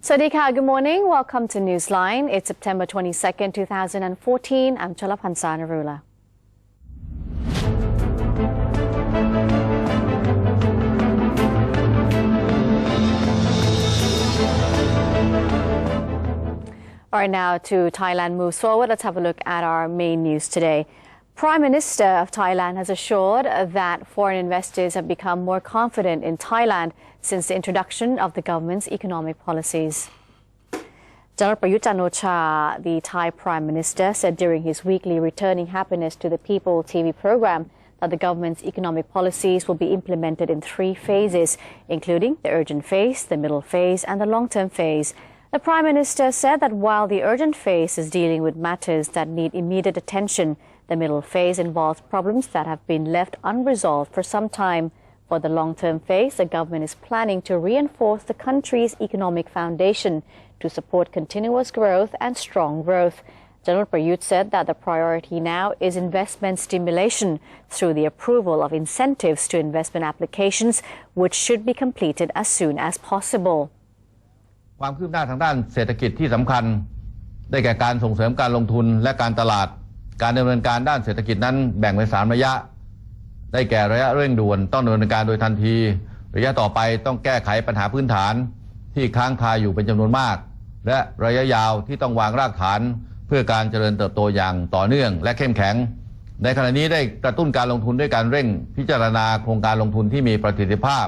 Swadika, good morning. Welcome to Newsline. It's September 22nd, 2014. I'm Chalapansa Narula. All right, now to Thailand moves forward. Let's have a look at our main news today. Prime Minister of Thailand has assured that foreign investors have become more confident in Thailand since the introduction of the government's economic policies. General Prayut Chan-o-cha, the Thai Prime Minister, said during his weekly Returning Happiness to the People TV program that the government's economic policies will be implemented in 3 phases, including the urgent phase, the middle phase, and the long-term phase. The Prime Minister said that while the urgent phase is dealing with matters that need immediate attention, the middle phase involves problems that have been left unresolved for some time. For the long-term phase, the government is planning to reinforce the country's economic foundation to support continuous growth and strong growth. General Prayut said that the priority now is investment stimulation through the approval of incentives to investment applications, which should be completed as soon as possible. ความคืบหน้าทางด้านเศรษฐกิจที่สำคัญได้แก่การส่งเสริมการลงทุนและการตลาดการดำเนินการด้านเศรษฐกิจนั้นแบ่งเป็น3 ระยะได้แก่ระยะเร่งด่วนต้องดำเนินการโดยทันทีระยะต่อไปต้องแก้ไขปัญหาพื้นฐานที่ค้างคาอยู่เป็นจำนวนมากและระยะยาวที่ต้องวางรากฐานเพื่อการเจริญเติบโตอย่างต่อเนื่องและเข้มแข็งในขณะนี้ได้กระตุ้นการลงทุนด้วยการเร่งพิจารณาโครงการลงทุนที่มีประสิทธิภาพ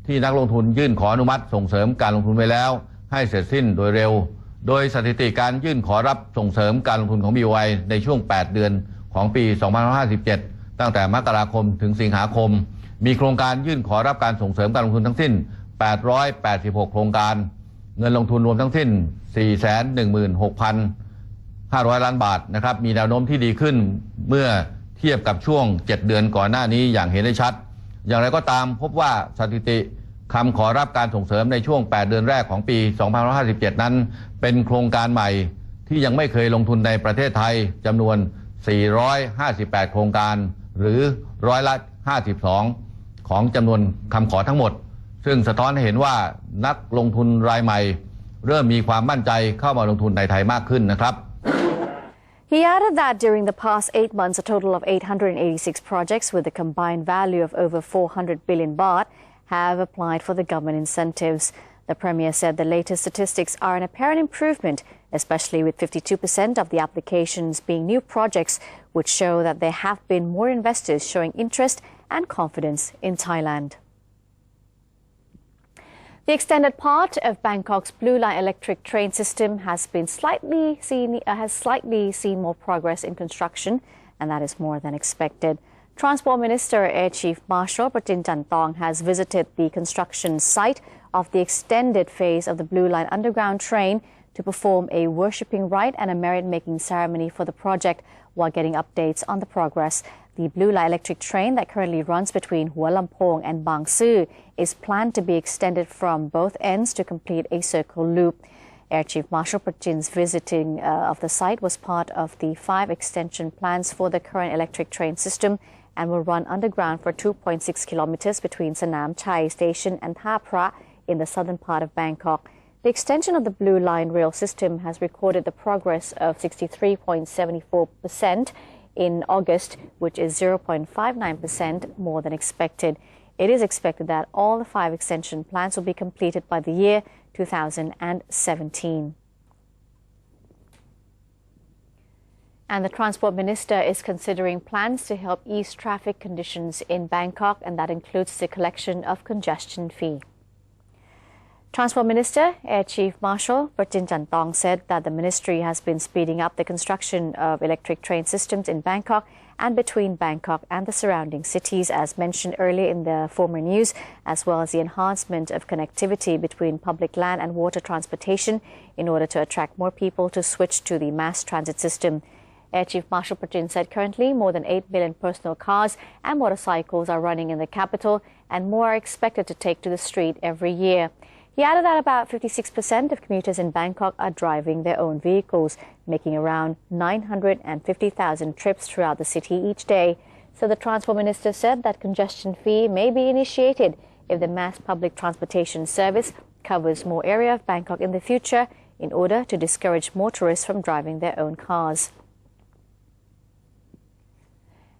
ที่นักลงทุนยื่นขออนุมัติส่งเสริมการลงทุนไว้แล้วให้เสร็จสิ้นโดยเร็วโดยสถิติการยื่นขอรับส่งเสริมการลงทุนของ BOI ในช่วง 8 เดือนของปี 2557 ตั้งแต่มกราคมถึงสิงหาคมมีโครงการยื่นขอรับการส่งเสริมการลงทุนทั้งสิ้น 886 โครงการเงินลงทุนรวมทั้งสิ้น 416,500 ล้านบาทนะครับมีแนวโน้มที่ดีขึ้นเมื่อเทียบกับช่วง 7 เดือนก่อนหน้านี้อย่างเห็นได้ชัดอย่างไรก็ตามพบว่าสถิติคำขอรับการส่งเสริมในช่วง 8 เดือนแรกของปี 2557 นั้นเป็นโครงการใหม่ที่ยังไม่เคยลงทุนในประเทศไทยจำนวน 458 โครงการหรือ52%ของจำนวนคำขอทั้งหมดซึ่งสะท้อนให้เห็นว่านักลงทุนรายใหม่เริ่มมีความมั่นใจเข้ามาลงทุนในไทยมากขึ้นนะครับ He added that during the past 8 months, a total of 886 projects with a combined value of over 400 billion baht have applied for the government incentives. The Premier said the latest statistics are an apparent improvement, especially with 52% of the applications being new projects, which show that there have been more investors showing interest and confidence in Thailand. The extended part of Bangkok's Blue Line electric train system has slightly seen more progress in construction, and that is more than expected. Transport Minister Air Chief Marshal Pratin Chantong has visited the construction site of the extended phase of the Blue Line underground train to perform a worshipping rite and a merit-making ceremony for the project while getting updates on the progress. The Blue Line electric train that currently runs between Hua Lamphong and Bang Su is planned to be extended from both ends to complete a circle loop. Air Chief Marshal Pratin's visiting of the site was part of the 5 extension plans for the current electric train system and will run underground for 2.6 kilometers between Sanam Chai Station and Tha Pra in the southern part of Bangkok. The extension of the Blue Line rail system has recorded the progress of 63.74% in August, which is 0.59% more than expected. It is expected that all the 5 extension plans will be completed by the year 2017. And the Transport Minister is considering plans to help ease traffic conditions in Bangkok, and that includes the collection of congestion fee. Transport Minister, Air Chief Marshal Pratin Chantong said that the ministry has been speeding up the construction of electric train systems in Bangkok and between Bangkok and the surrounding cities, as mentioned earlier in the former news, as well as the enhancement of connectivity between public land and water transportation in order to attract more people to switch to the mass transit system. Air Chief Marshal Prachin said currently more than 8 million personal cars and motorcycles are running in the capital, and more are expected to take to the street every year. He added that about 56% of commuters in Bangkok are driving their own vehicles, making around 950,000 trips throughout the city each day. So the Transport Minister said that congestion fee may be initiated if the mass public transportation service covers more area of Bangkok in the future in order to discourage motorists from driving their own cars.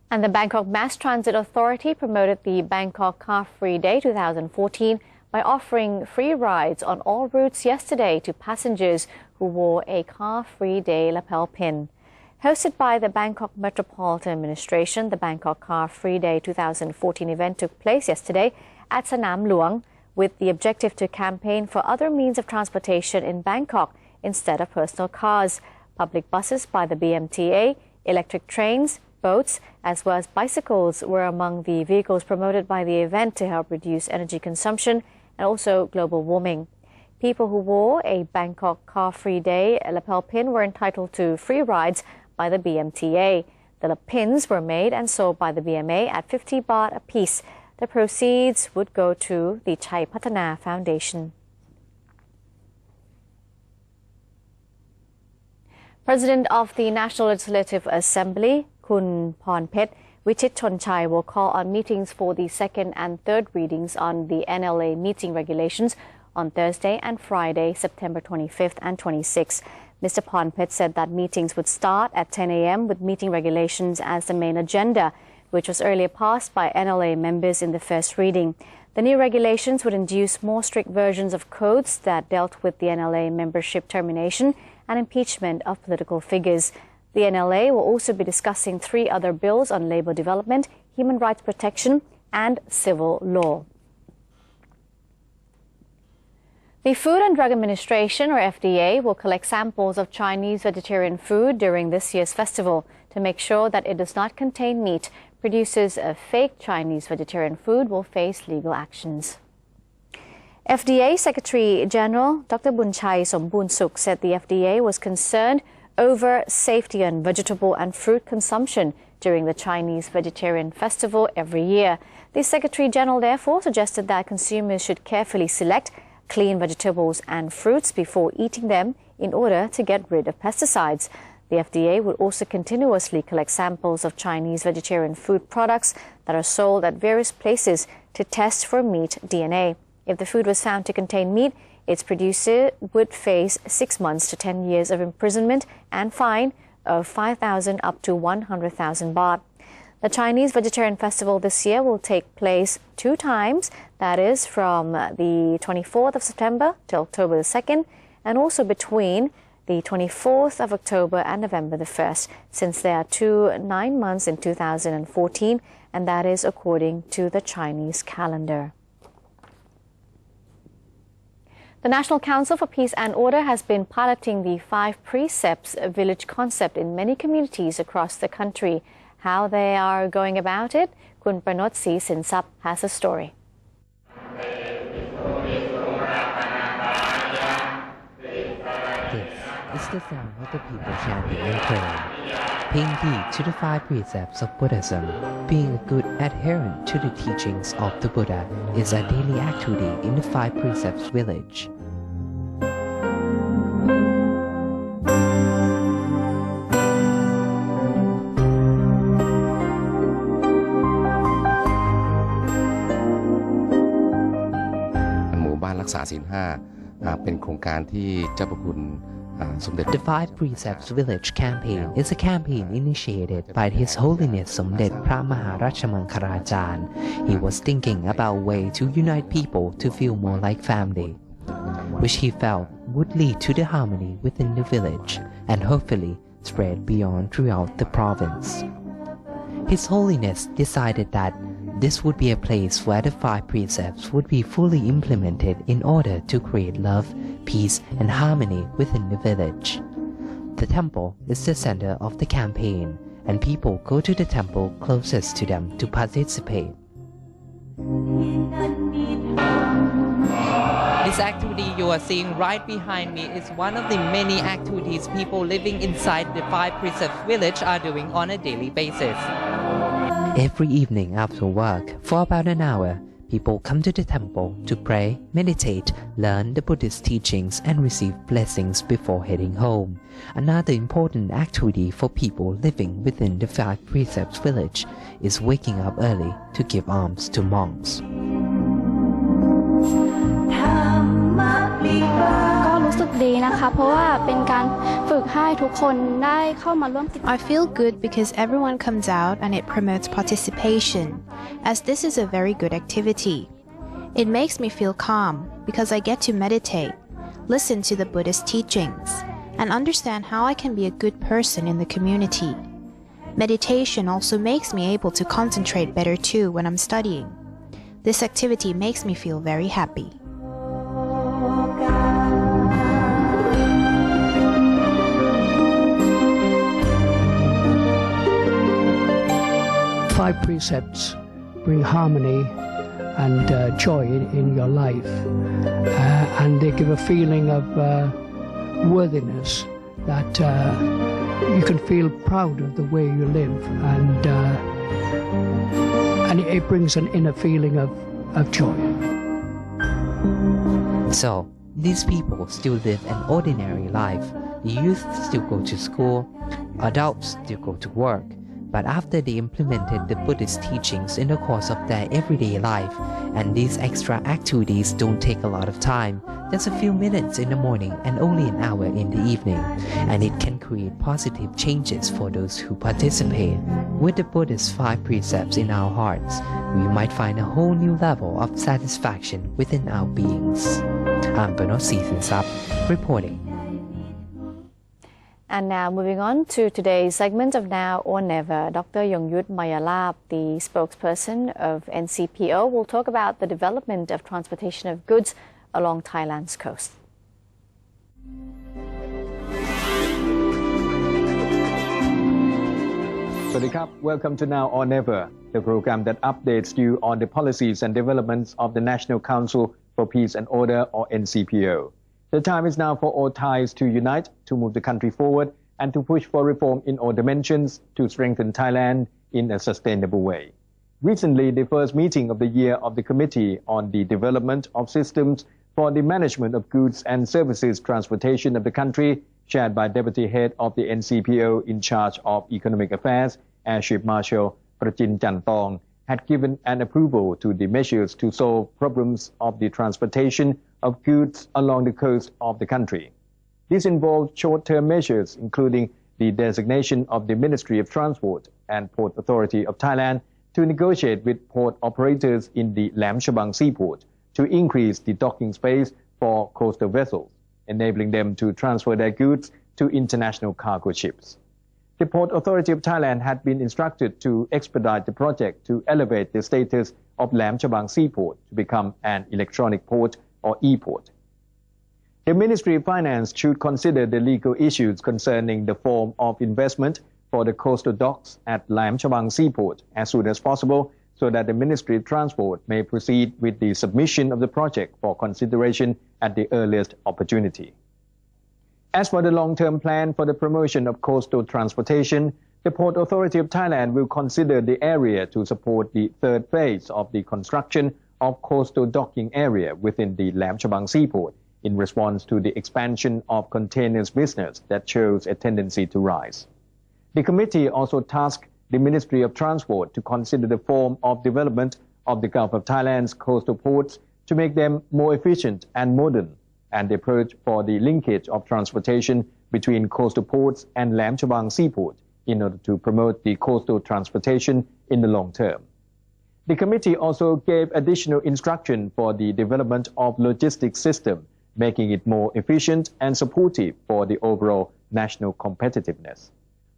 And the Bangkok Mass Transit Authority promoted the Bangkok Car Free Day 2014 by offering free rides on all routes yesterday to passengers who wore a Car Free Day lapel pin. Hosted by the Bangkok Metropolitan Administration, the Bangkok Car Free Day 2014 event took place yesterday at Sanam Luang, with the objective to campaign for other means of transportation in Bangkok instead of personal cars. Public buses by the BMTA, electric trains, boats, as well as bicycles were among the vehicles promoted by the event to help reduce energy consumption and also global warming. People who wore a Bangkok Car Free Day lapel pin were entitled to free rides by the BMTA. The pins were made and sold by the BMA at 50 baht a piece. The proceeds would go to the Chai Patana Foundation. President of the National Legislative Assembly, Kun Pornphet Wichitchonchai, will call on meetings for the second and third readings on the NLA meeting regulations on Thursday and Friday, September 25th and 26th. Mr. Pornphet said that meetings would start at 10 a.m. with meeting regulations as the main agenda, which was earlier passed by NLA members in the first reading. The new regulations would induce more strict versions of codes that dealt with the NLA membership termination and impeachment of political figures. The NLA will also be discussing 3 other bills on labor development, human rights protection, and civil law. The Food and Drug Administration, or FDA, will collect samples of Chinese vegetarian food during this year's festival to make sure that it does not contain meat. Producers of fake Chinese vegetarian food will face legal actions. FDA Secretary General Dr. Bunchai Somboonsuk said the FDA was concerned over safety on vegetable and fruit consumption during the Chinese Vegetarian Festival every year. The Secretary General therefore suggested that consumers should carefully select clean vegetables and fruits before eating them in order to get rid of pesticides. The FDA will also continuously collect samples of Chinese vegetarian food products that are sold at various places to test for meat DNA. If the food was found to contain meat, its producer would face 6 months to 10 years of imprisonment and fine of 5,000 up to 100,000 baht. The Chinese Vegetarian Festival this year will take place 2 times, that is from the 24th of September to October the 2nd, and also between the 24th of October and November the 1st, since there are 2 9 months in 2014, and that is according to the Chinese calendar. The National Council for Peace and Order has been piloting the 5 precepts village concept in many communities across the country. How they are going about it, Kun Pranot Si Sinsap has a story. This is the sound of the people chanting and praying, paying heed to the 5 precepts of Buddhism. Being a good adherent to the teachings of the Buddha is a daily activity in the 5 precepts village. The 5 Precepts Village campaign is a campaign initiated by His Holiness Somdet Phra Maharachamankarajan. He was thinking about a way to unite people to feel more like family, which he felt would lead to the harmony within the village and hopefully spread beyond throughout the province. His Holiness decided that this would be a place where the 5 precepts would be fully implemented in order to create love, peace, and harmony within the village. The temple is the center of the campaign, and people go to the temple closest to them to participate. The This activity you are seeing right behind me is one of the many activities people living inside the 5 Precepts village are doing on a daily basis. Every evening after work, for about an hour, people come to the temple to pray, meditate, learn the Buddhist teachings and receive blessings before heading home. Another important activity for people living within the 5 Precepts village is waking up early to give alms to monks. ก็รู้สึกดีนะคะเพราะว่าเป็นการฝึกให้ทุกคนได้เข้ามาร่วมกิจกรรม I feel good because everyone comes out and it promotes participation, as this is a very good activity. It makes me feel calm because I get to meditate, listen to the Buddhist teachings, and understand how I can be a good person in the community. Meditation also makes me able to concentrate better too when I'm studying. This activity makes me feel very happy. Five precepts bring harmony and joy in your life, and they give a feeling of worthiness that you can feel proud of the way you live, and it brings an inner feeling of joy. So, these people still live an ordinary life. The youth still go to school, adults still go to work. But after they implemented the Buddhist teachings in the course of their everyday life, and these extra activities don't take a lot of time, just a few minutes in the morning and only an hour in the evening, and it can create positive changes for those who participate. With the Buddhist 5 precepts in our hearts, we might find a whole new level of satisfaction within our beings. I'm Bernard Season-Sap, reporting. And now moving on to today's segment of Now or Never, Dr. Yongyut Mayalap, the spokesperson of NCPO, will talk about the development of transportation of goods along Thailand's coast. Welcome to Now or Never, the program that updates you on the policies and developments of the National Council for Peace and Order, or NCPO. The time is now for all Thais to unite, to move the country forward, and to push for reform in all dimensions to strengthen Thailand in a sustainable way. Recently, the first meeting of the year of the Committee on the Development of Systems for the Management of Goods and Services Transportation of the country, chaired by Deputy Head of the NCPO in charge of Economic Affairs, Air Chief Marshal Prachin Chantong, had given an approval to the measures to solve problems of the transportation of goods along the coast of the country. This involved short-term measures, including the designation of the Ministry of Transport and Port Authority of Thailand to negotiate with port operators in the Lam Chabang seaport to increase the docking space for coastal vessels, enabling them to transfer their goods to international cargo ships. The Port Authority of Thailand had been instructed to expedite the project to elevate the status of Lam Chabang seaport to become an electronic port or e-port. The Ministry of Finance should consider the legal issues concerning the form of investment for the coastal docks at Lam Chabang seaport as soon as possible, so that the Ministry of Transport may proceed with the submission of the project for consideration at the earliest opportunity. As for the long-term plan for the promotion of coastal transportation, the Port Authority of Thailand will consider the area to support the third phase of the construction of coastal docking area within the Lam Chabang seaport in response to the expansion of containers business that shows a tendency to rise. The committee also tasked the Ministry of Transport to consider the form of development of the Gulf of Thailand's coastal ports to make them more efficient and modern, and the approach for the linkage of transportation between coastal ports and Lam Chabang seaport in order to promote the coastal transportation in the long term. The committee also gave additional instruction for the development of logistics system, making it more efficient and supportive for the overall national competitiveness.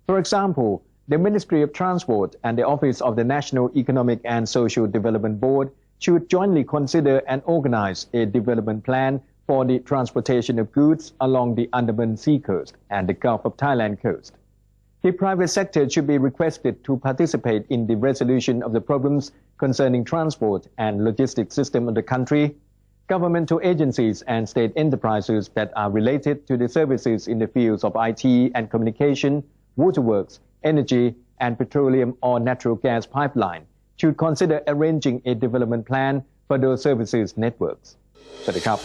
For example, the Ministry of Transport and the Office of the National Economic and Social Development Board should jointly consider and organize a development plan for the transportation of goods along the Andaman Sea coast and the Gulf of Thailand coast. The private sector should be requested to participate in the resolution of the problems concerning transport and logistics system of the country. governmental agencies and state enterprises that are related to the services in the fields of IT and communication, waterworks, energy, and petroleum or natural gas pipeline should consider arranging a development plan for those services networks. สวัสดีครับ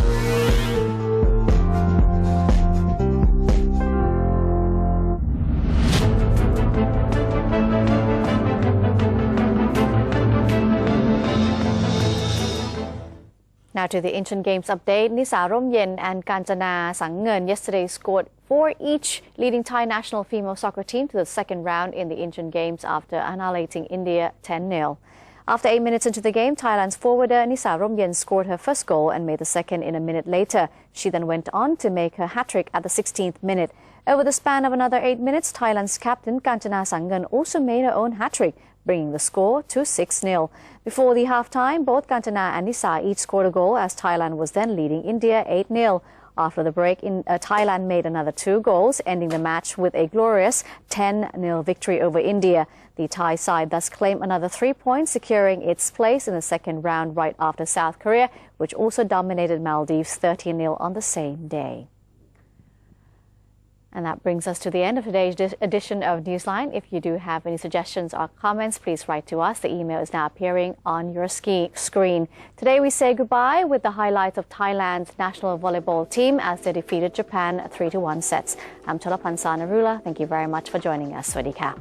Now to the Asian Games update. Nisa Romyen and Kanchana Sangneun yesterday scored 4 each, leading Thai national female soccer team to the second round in the Asian Games after annihilating India 10-0. After 8 minutes into the game, Thailand's forwarder Nisa Romyen scored her first goal and made the second in a minute later. She then went on to make her hat-trick at the 16th minute. Over the span of another 8 minutes, Thailand's captain Kanchana Sangneun also made her own hat-trick, bringing the score to 6-0. Before the half-time, both Kanchana and Nisa each scored a goal as Thailand was then leading India 8-0. After the break, Thailand made another 2 goals, ending the match with a glorious 10-0 victory over India. The Thai side thus claimed another 3 points, securing its place in the second round right after South Korea, which also dominated Maldives 13-0 on the same day. And that brings us to the end of today's edition of Newsline. If you do have any suggestions or comments, please write to us. The email is now appearing on your screen. Today we say goodbye with the highlights of Thailand's national volleyball team as they defeated Japan 3-1 sets. I'm Chalapan Sanarula. Thank you very much for joining us. Swadee ka.